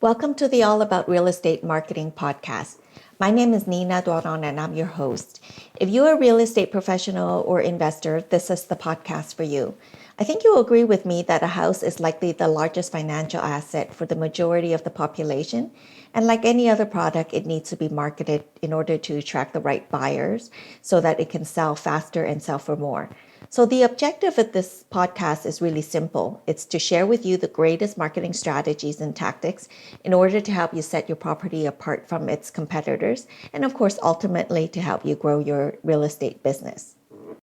Welcome to the All About Real Estate Marketing podcast. My name is Nina Doiron and I'm your host. If you're a real estate professional or investor, this is the podcast for you. I think you'll agree with me that a house is likely the largest financial asset for the majority of the population. And like any other product, it needs to be marketed in order to attract the right buyers so that it can sell faster and sell for more. So the objective of this podcast is really simple. It's to share with you the greatest marketing strategies and tactics in order to help you set your property apart from its competitors, and of course, ultimately to help you grow your real estate business.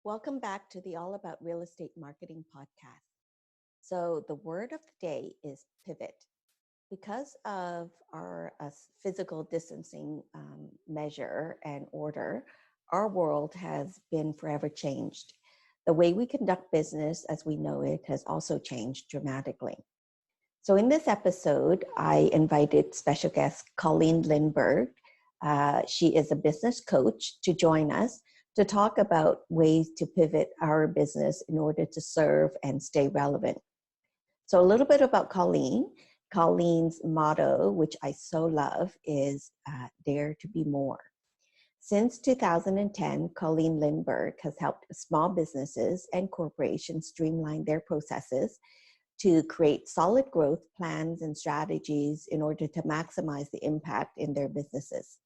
Welcome back to the All About Real Estate Marketing podcast. So the word of the day is pivot. Because of our physical distancing measure and order, our world has been forever changed. The way we conduct business as we know it has also changed dramatically. So in this episode, I invited special guest Colleen Lindberg. She is a business coach to join us to talk about ways to pivot our business in order to serve and stay relevant. So a little bit about Colleen. Colleen's motto, which I so love, is dare to be more. Since 2010, Colleen Lindberg has helped small businesses and corporations streamline their processes to create solid growth plans and strategies in order to maximize the impact in their businesses.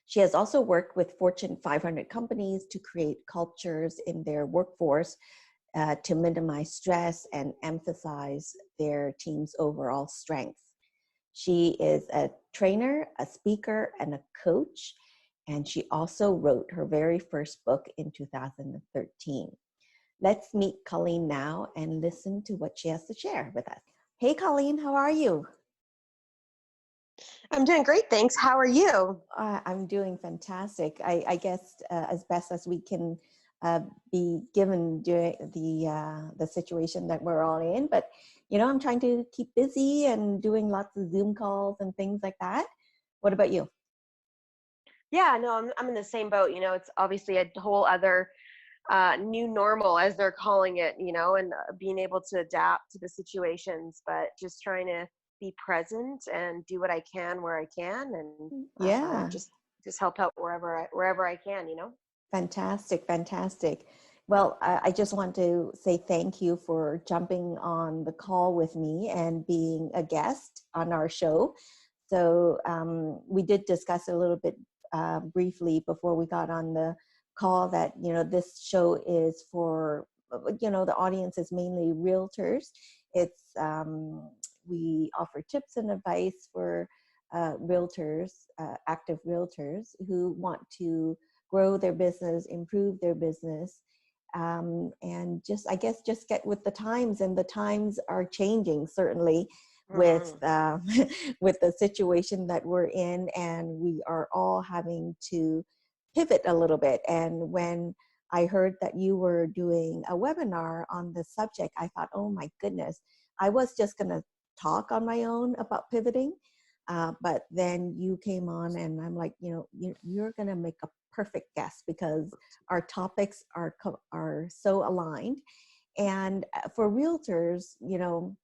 She has also worked with Fortune 500 companies to create cultures in their workforce to minimize stress and emphasize their team's overall strength. She is a trainer, a speaker, and a coach, and she also wrote her very first book in 2013. Let's meet Colleen now and listen to what she has to share with us. Hey, Colleen, how are you? I'm doing great, thanks. How are you? I'm doing fantastic. I guess as best as we can be given during the situation that we're all in. But you know, I'm trying to keep busy and doing lots of Zoom calls and things like that. What about you? Yeah, no, I'm in the same boat. You know, it's obviously a whole other new normal, as they're calling it. You know, and being able to adapt to the situations, but just trying to be present and do what I can where I can, and Yeah. just help out wherever I can. You know. Fantastic. Well, I just want to say thank you for jumping on the call with me and being a guest on our show. So we did discuss a little bit briefly before we got on the call that, you know, this show is for, you know, the audience is mainly realtors. It's we offer tips and advice for realtors, active realtors who want to grow their business, improve their business, and just, I guess, just get with the times. And the times are changing, certainly, with with the situation that we're in, and we are all having to pivot a little bit. And when I heard that you were doing a webinar on the subject, I thought, oh my goodness, I was just going to talk on my own about pivoting. But then you came on and I'm like, you know, you're going to make a perfect guest because our topics are so aligned. And for realtors, you know,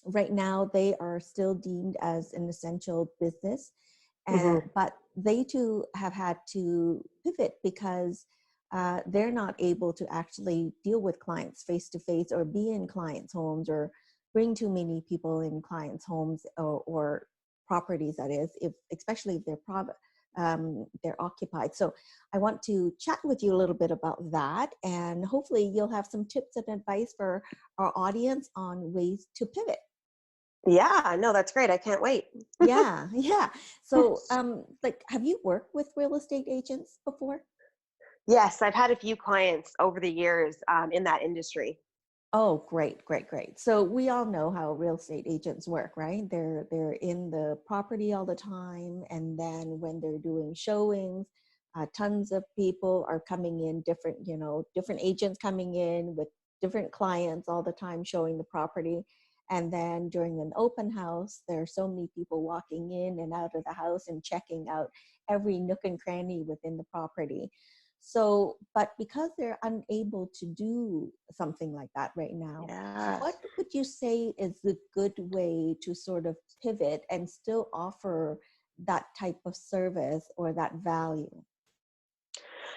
right now they are still deemed as an essential business, but they too have had to pivot because they're not able to actually deal with clients face to face or be in clients' homes or bring too many people in clients' homes or properties, that is, especially if they're occupied. So I want to chat with you a little bit about that, and hopefully you'll have some tips and advice for our audience on ways to pivot. Yeah, no, that's great. I can't wait. Yeah. So, like, have you worked with real estate agents before? Yes, I've had a few clients over the years in that industry. Oh, great. So we all know how real estate agents work, right? They're in the property all the time, and then when they're doing showings, tons of people are coming in, different agents coming in with different clients all the time showing the property. And then during an open house, there are so many people walking in and out of the house and checking out every nook and cranny within the property. So, but because they're unable to do something like that right now, Yeah. what would you say is the good way to sort of pivot and still offer that type of service or that value?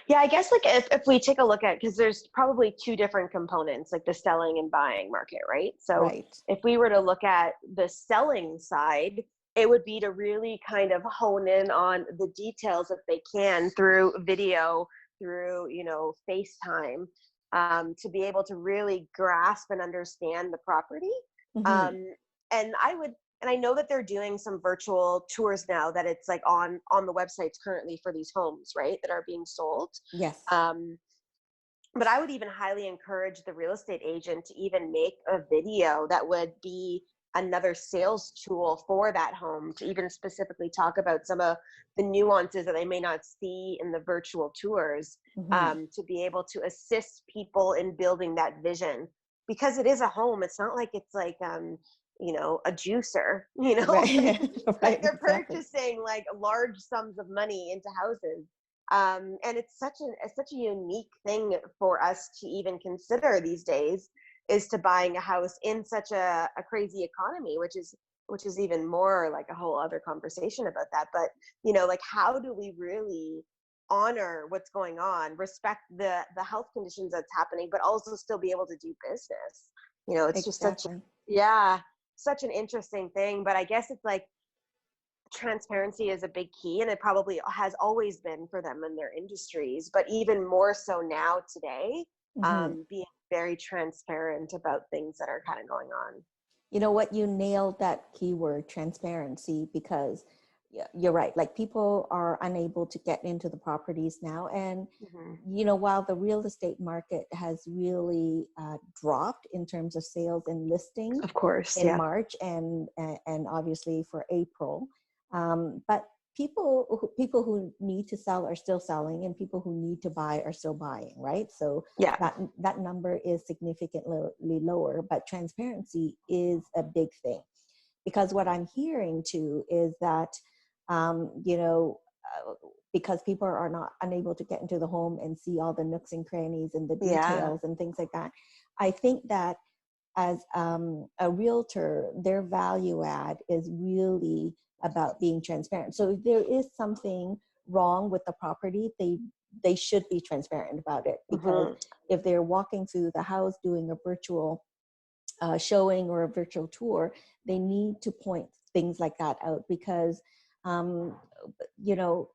Yeah, I guess like if we take a look at, because there's probably two different components, like the selling and buying market, right? So Right. if we were to look at the selling side, it would be to really kind of hone in on the details if they can through video, through, FaceTime, to be able to really grasp and understand the property. Hmm. Um, and I know that they're doing some virtual tours now that it's like on the websites currently for these homes, right, that are being sold. Yes. Um, but I would even highly encourage the real estate agent to even make a video that would be another sales tool for that home, to even specifically talk about some of the nuances that they may not see in the virtual tours, Hmm. to be able to assist people in building that vision. Because it is a home, it's not like it's like a juicer, like, Right. like Right. they're Exactly. purchasing like large sums of money into houses. And it's such a unique thing for us to even consider these days, is to buying a house in such a crazy economy, which is even more like a whole other conversation about that. But like, how do we really honor what's going on, respect the health conditions that's happening, but also still be able to do business? It's just Exactly. yeah, such an interesting thing. But I guess it's like, transparency is a big key, and it probably has always been for them in their industries, but even more so now today, Hmm. being very transparent about things that are kind of going on. You know what? You nailed that keyword, transparency, because you're right. Like, people are unable to get into the properties now. And, Hmm. while the real estate market has really dropped in terms of sales and listings Of course, in yeah. March and obviously for April, but people who need to sell are still selling, and people who need to buy are still buying, right? So Yeah. that number is significantly lower, but transparency is a big thing, because what I'm hearing too is that um, you know because people are not unable to get into the home and see all the nooks and crannies and the Yeah. details and things like that. I think that as a realtor, their value add is really about being transparent. So if there is something wrong with the property, they should be transparent about it, because Hmm. if they're walking through the house doing a virtual showing or a virtual tour, they need to point things like that out, because um, you know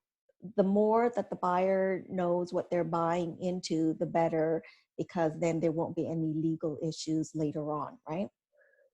the more that the buyer knows what they're buying into, the better, because then there won't be any legal issues later on, right?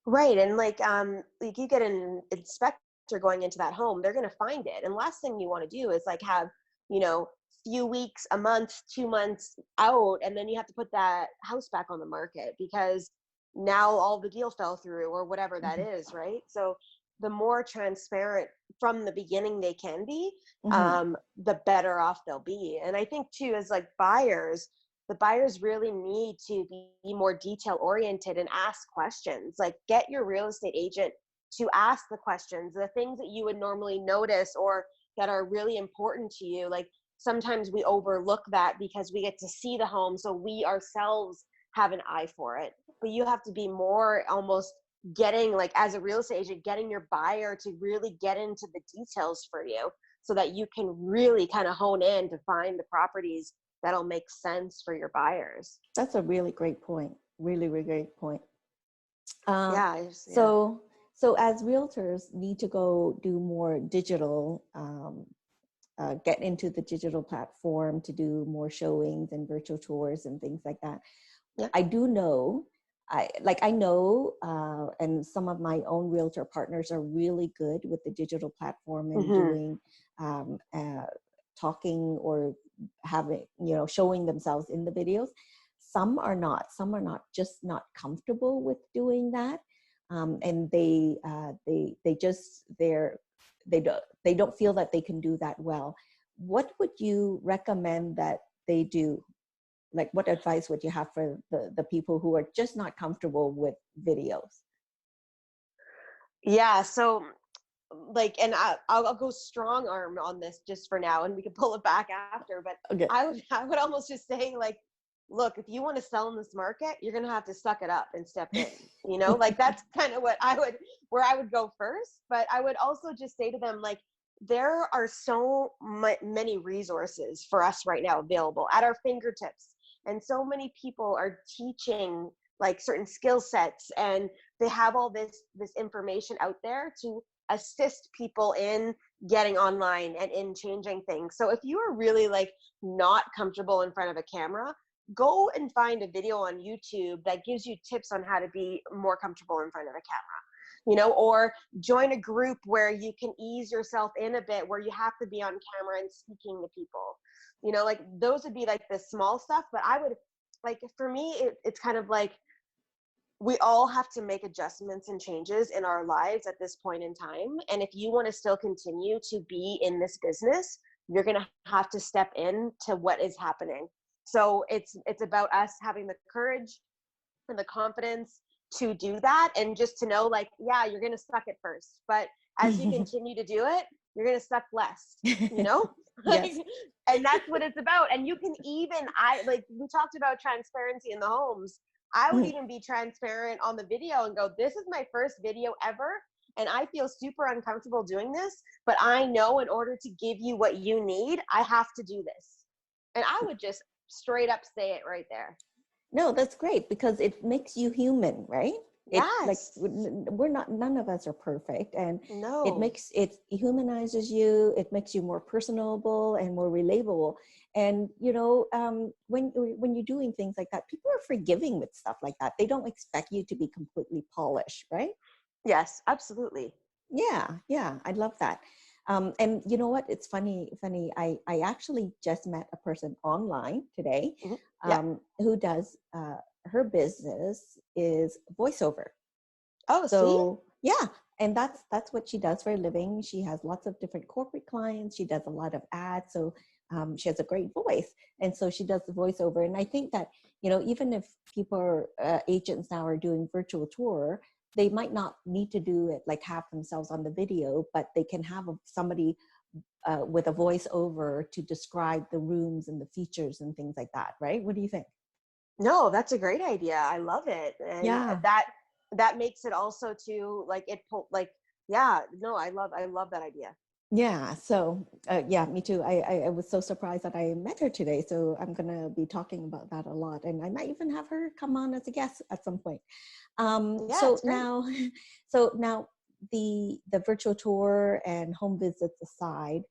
Right. And like you get an inspector going into that home, they're going to find it. And last thing you want to do is like have, you know, few weeks, a month, 2 months out, and then you have to put that house back on the market because now all the deal fell through or whatever that Hmm. is, right? So the more transparent from the beginning they can be, Hmm. the better off they'll be. And I think too, as like buyers, the buyers really need to be more detail oriented and ask questions. Like, get your real estate agent to ask the questions, the things that you would normally notice or that are really important to you. Like, sometimes we overlook that because we get to see the home, so we ourselves have an eye for it. But you have to be more almost getting, like, as a real estate agent, getting your buyer to really get into the details for you so that you can really kind of hone in to find the properties that'll make sense for your buyers. That's a really great point. Really, really great point. Uh, Yeah. so as realtors need to go do more digital, get into the digital platform to do more showings and virtual tours and things like that. Yeah. I do know, I know, and some of my own realtor partners are really good with the digital platform and Hmm. doing talking or having, showing themselves in the videos. Some are not. Some are not just not comfortable with doing that, and they just they don't feel that they can do that well. What would you recommend that they do? Like, what advice would you have for the people who are just not comfortable with videos? Yeah. So like, and I'll go strong arm on this just for now, and we can pull it back after. But Okay. I would almost just say, like, look, if you want to sell in this market, you're gonna have to suck it up and step in. You know, like that's kind of where I would go first. But I would also just say to them, like, there are so many resources for us right now available at our fingertips, and so many people are teaching like certain skill sets, and they have all this information out there to assist people in getting online and in changing things. So if you are really like not comfortable in front of a camera, go and find a video on YouTube that gives you tips on how to be more comfortable in front of a camera, you know, or join a group where you can ease yourself in a bit, where you have to be on camera and speaking to people, you know, like those would be like the small stuff. But I would, like, for me, it's kind of like, we all have to make adjustments and changes in our lives at this point in time. And if you want to still continue to be in this business, you're going to have to step into what is happening. So it's about us having the courage and the confidence to do that, and just to know, like, yeah, you're going to suck at first, but as you continue to do it, you're going to suck less, you know? Yes. And that's what it's about. And you can even, like we talked about transparency in the homes. I would even be transparent on the video and go, this is my first video ever, and I feel super uncomfortable doing this, but I know in order to give you what you need, I have to do this. And I would just straight up say it right there. No, that's great, because it makes you human, right? Yes. Like we're not, none of us are perfect, and No. it humanizes you. It makes you more personable and more relatable. And you know, when you're doing things like that, people are forgiving with stuff like that. They don't expect you to be completely polished, right? Yes, absolutely. Yeah, I love that. And you know what? It's funny. I actually just met a person online today, Mm-hmm. Yeah. who does her business is voiceover. Oh, see? So yeah, and that's what she does for a living. She has lots of different corporate clients. She does a lot of ads. So she has a great voice, and so she does the voiceover. And I think that, you know, even if people are agents now are doing virtual tour, they might not need to do it like have themselves on the video, but they can have somebody with a voiceover to describe the rooms and the features and things like that, right? What do you think? No, that's a great idea. I love it. And Yeah. that makes it also too, like, yeah, no, I love that idea. Yeah. So, yeah, me too. I was so surprised that I met her today. So I'm going to be talking about that a lot. And I might even have her come on as a guest at some point. Yeah, So it's great. now, so now the virtual tour and home visits aside,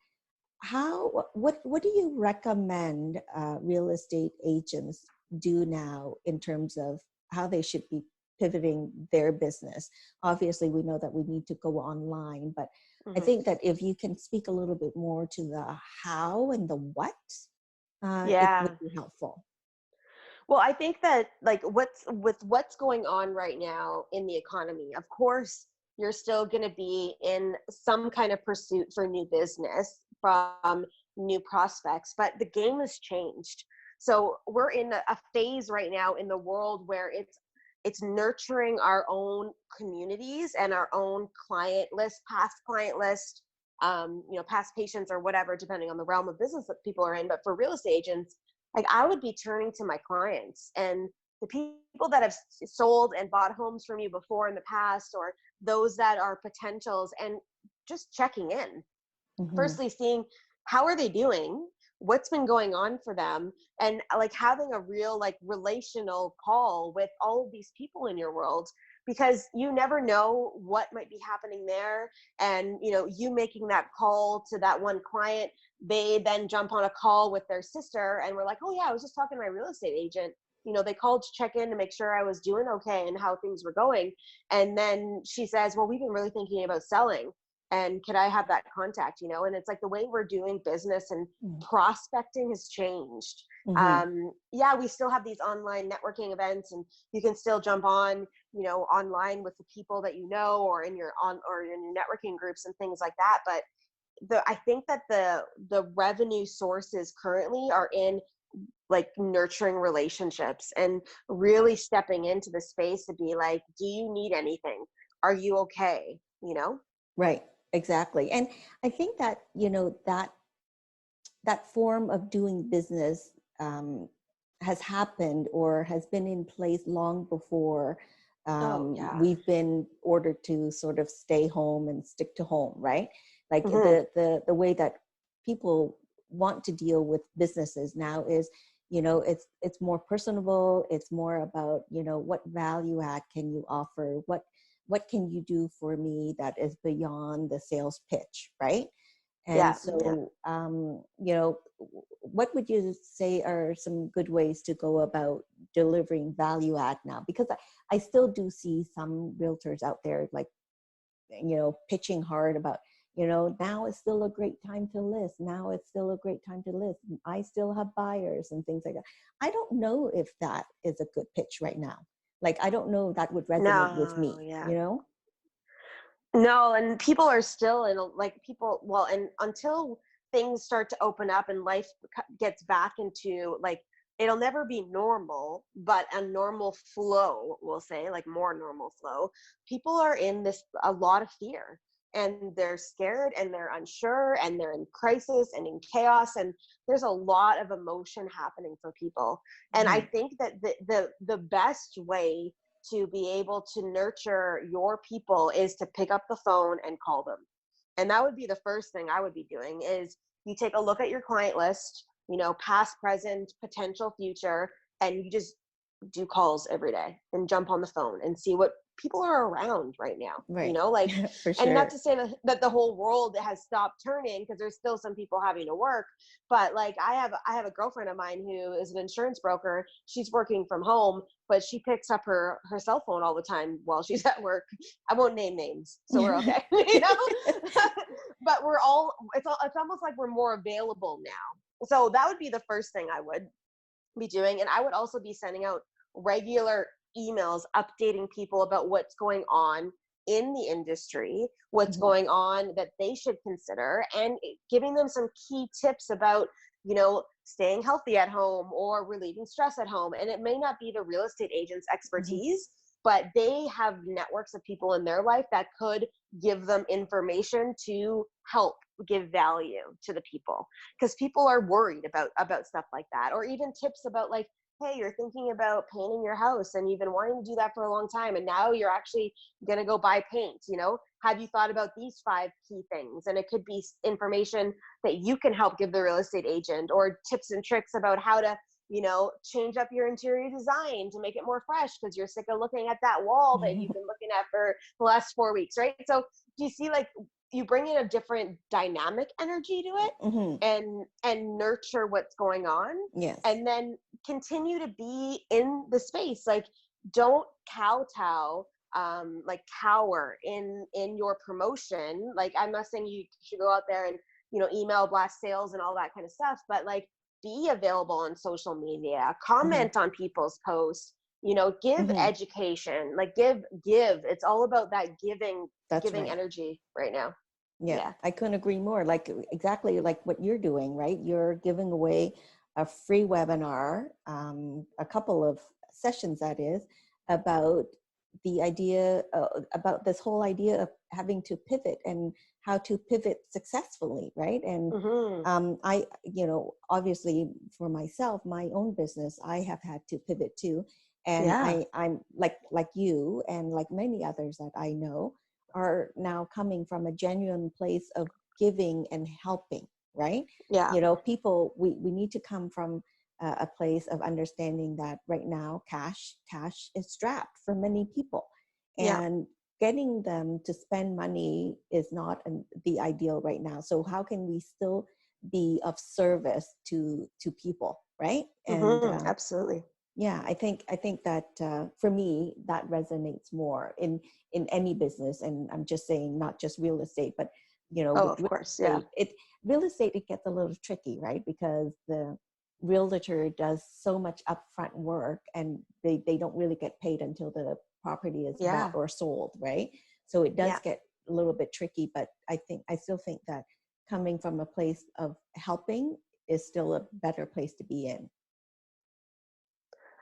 what do you recommend real estate agents do now in terms of how they should be pivoting their business? Obviously, we know that we need to go online, but I Hmm. think that if you can speak a little bit more to the how and the what, it would Yeah. be helpful. Well, I think that, like, what's going on right now in the economy, of course, you're still going to be in some kind of pursuit for new business from new prospects, but the game has changed. So we're in a phase right now in the world where it's nurturing our own communities and our own client list, past client list, you know, past patients or whatever, depending on the realm of business that people are in. But for real estate agents, like, I would be turning to my clients and the people that have sold and bought homes from you before in the past, or those that are potentials, and just checking in. Hmm. Firstly, seeing how are they doing, what's been going on for them, and like having a real, like, relational call with all of these people in your world, because you never know what might be happening there. And you know, you making that call to that one client, they then jump on a call with their sister and we're like, oh yeah, I was just talking to my real estate agent, you know, they called to check in to make sure I was doing okay and how things were going. And then she says, well, we've been really thinking about selling, and could I have that contact, you know? And it's like the way we're doing business and prospecting has changed. Hmm. Yeah, we still have these online networking events, and you can still jump on, you know, online with the people that you know, or in your networking groups and things like that. But I think that the revenue sources currently are in, like, nurturing relationships and really stepping into the space to be like, do you need anything? Are you okay? You know? Right. Exactly. And I think that, that form of doing business has happened or has been in place long before Oh yeah. we've been ordered to sort of stay home and stick to home, right? Like Hmm. the way that people want to deal with businesses now is, it's more personable. It's more about, what value add can you offer? What can you do for me that is beyond the sales pitch, right? And Yeah, yeah. so, what would you say are some good ways to go about delivering value add now? Because I still do see some realtors out there, like, pitching hard about, now is still a great time to list. Now it's still a great time to list. I still have buyers and things like that. I don't know if that is a good pitch right now. Like, I don't know if that would resonate with No, me, yeah. No, and people are still in like people, well, and until things start to open up and life gets back into like, it'll never be normal, but a normal flow, we'll say, like more normal flow. People are in this a lot of fear, and they're scared and they're unsure and they're in crisis and in chaos, and there's a lot of emotion happening for people. And I Mhm. think that the best way to be able to nurture your people is to pick up the phone and call them. And that would be the first thing I would be doing is you take a look at your client list, past, present, potential, future, and you just do calls every day and jump on the phone and see what people are around right now, Right. like, For and not sure. to say that the whole world has stopped turning, because there's still some people having to work, but like I have a girlfriend of mine who is an insurance broker. She's working from home, but she picks up her cell phone all the time while she's at work. I won't name names, so we're okay. But it's almost like we're more available now. So that would be the first thing I would be doing. And I would also be sending out regular emails updating people about what's going on in the industry, what's Mhm. going on that they should consider, and giving them some key tips about, staying healthy at home or relieving stress at home. And it may not be the real estate agent's Mhm. expertise, but they have networks of people in their life that could give them information to help give value to the people, because people are worried about stuff like that, or even tips about like, hey, you're thinking about painting your house and you've been wanting to do that for a long time, and now you're actually going to go buy paint. Have you thought about these 5 key things? And it could be information that you can help give the real estate agent, or tips and tricks about how to change up your interior design to make it more fresh because you're sick of looking at that wall that you've been looking at for the last 4 weeks, right? So do you see, like, you bring in a different dynamic energy to it, Mhm. and nurture what's going on, Yes. and then continue to be in the space. Like, don't kowtow, like cower in your promotion. Like, I'm not saying you should go out there and email blast sales and all that kind of stuff, but like, be available on social media, Mhm. comment on people's posts, give Mhm. education, like give. It's all about that giving, That's giving right. energy right now. Yeah, Yeah. I couldn't agree more. Like, exactly like what you're doing, right? You're giving away a free webinar, a couple of sessions, that is, about the idea, about this whole idea of having to pivot and how to pivot successfully, right? And Hmm. obviously for myself, my own business, I have had to pivot too. And Yeah. I'm like you and like many others that I know are now coming from a genuine place of giving and helping, right? Yeah. People, we need to come from a place of understanding that right now cash is strapped for many people, Yeah. and getting them to spend money is not the ideal right now. So how can we still be of service to people, right? And Hmm. Absolutely. yeah, I think that for me that resonates more in any business. And I'm just saying, not just real estate, but Oh, with of real course. Yeah. estate, it gets a little tricky, right? Because the realtor does so much upfront work, and they don't really get paid until the property is bought Yeah. or sold, right? So it does Yeah. get a little bit tricky, but I still think that coming from a place of helping is still a better place to be in.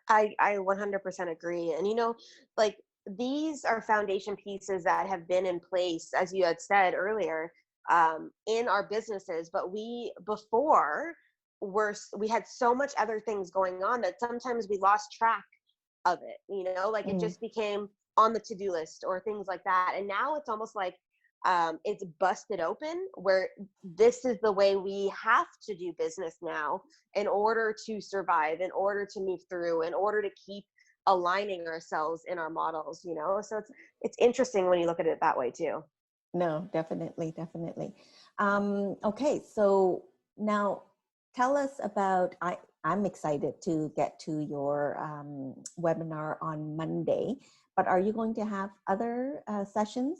I 100% agree. And like, these are foundation pieces that have been in place, as you had said earlier, in our businesses. But we had so much other things going on that sometimes we lost track of it, like it Mm. just became on the to-do list or things like that. And now it's almost like it's busted open, where this is the way we have to do business now in order to survive, in order to move through, in order to keep aligning ourselves in our models. So it's interesting when you look at it that way too. No, definitely, definitely. Okay, so now tell us about, I'm excited to get to your webinar on Monday, but are you going to have other sessions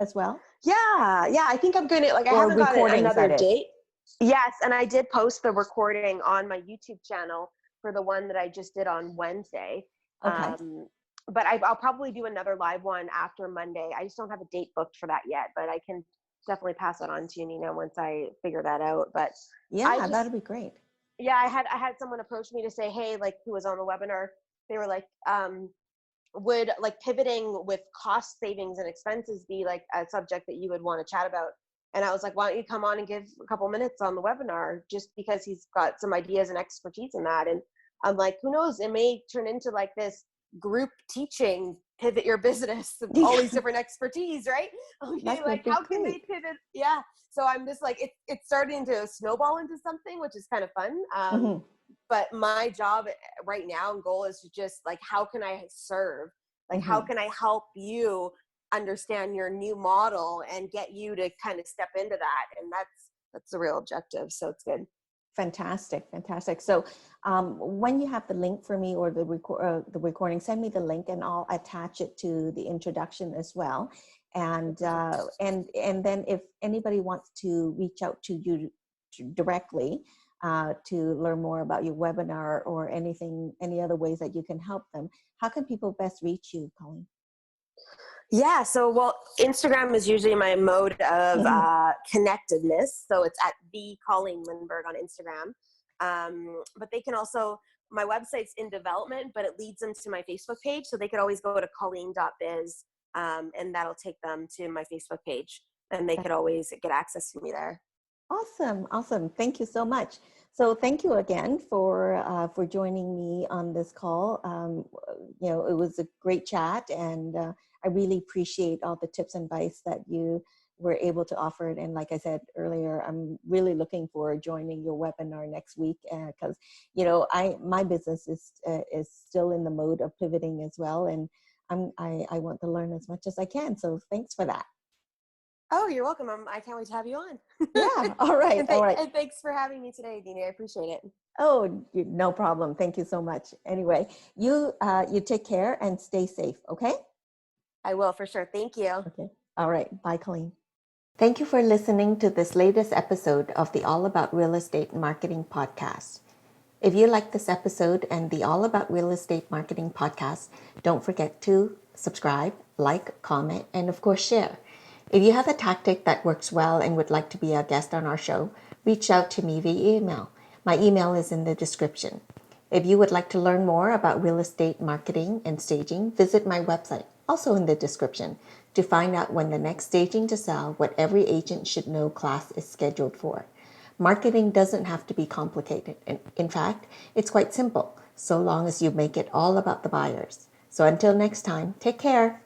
as well? Yeah, I think I'm gonna, like, I Or haven't got recordings, another that is. date. Yes, and I did post the recording on my YouTube channel for the one that I just did on Wednesday. Okay. But I'll probably do another live one after Monday. I just don't have a date booked for that yet, but I can definitely pass it on to you, Nina, once I figure that out. But I Yeah, just, that'd be great. yeah, I had someone approach me to say, hey, like, who was on the webinar. They were like, would, like, pivoting with cost savings and expenses be like a subject that you would want to chat about? And I was like, why don't you come on and give a couple minutes on the webinar, just because he's got some ideas and expertise in that. And I'm like, who knows, it may turn into like this group teaching, pivot your business, all these different expertise, right? Okay, That would like, be how can great. they pivot? Yeah. So I'm just like, it's starting to snowball into something, which is kind of fun. Mm-hmm. But my job right now and goal is to just, like, how can I serve? Like, how Mm-hmm. can I help you understand your new model and get you to kind of step into that? And that's the real objective. So it's good. Fantastic, fantastic. So when you have the link for me, or the recording, send me the link and I'll attach it to the introduction as well. And then if anybody wants to reach out to you directly to learn more about your webinar or any other ways that you can help them, how can people best reach you, Colleen? Yeah. So, well, Instagram is usually my mode of connectedness. So it's at the Colleen Lindbergh on Instagram. But they can also, my website's in development, but it leads them to my Facebook page. So they could always go to colleen.biz, and that'll take them to my Facebook page, and they could always get access to me there. Awesome, awesome. Thank you so much. So thank you again for joining me on this call. It was a great chat, and I really appreciate all the tips and advice that you were able to offer. And like I said earlier, I'm really looking forward to joining your webinar next week, because my business is still in the mode of pivoting as well, and I want to learn as much as I can. So thanks for that. Oh, you're welcome. I can't wait to have you on. Yeah. All right. And, All right. and thanks for having me today, Dina. I appreciate it. Oh, no problem. Thank you so much. Anyway, you take care and stay safe. Okay. I will, for sure. Thank you. Okay. All right. Bye, Colleen. Thank you for listening to this latest episode of the All About Real Estate Marketing podcast. If you like this episode and the All About Real Estate Marketing podcast, don't forget to subscribe, like, comment, and of course, share. If you have a tactic that works well and would like to be a guest on our show, reach out to me via email. My email is in the description. If you would like to learn more about real estate marketing and staging, visit my website, also in the description, to find out when the next Staging to Sell What Every Agent Should Know class is scheduled for. Marketing doesn't have to be complicated. In fact, it's quite simple, so long as you make it all about the buyers. So until next time, take care.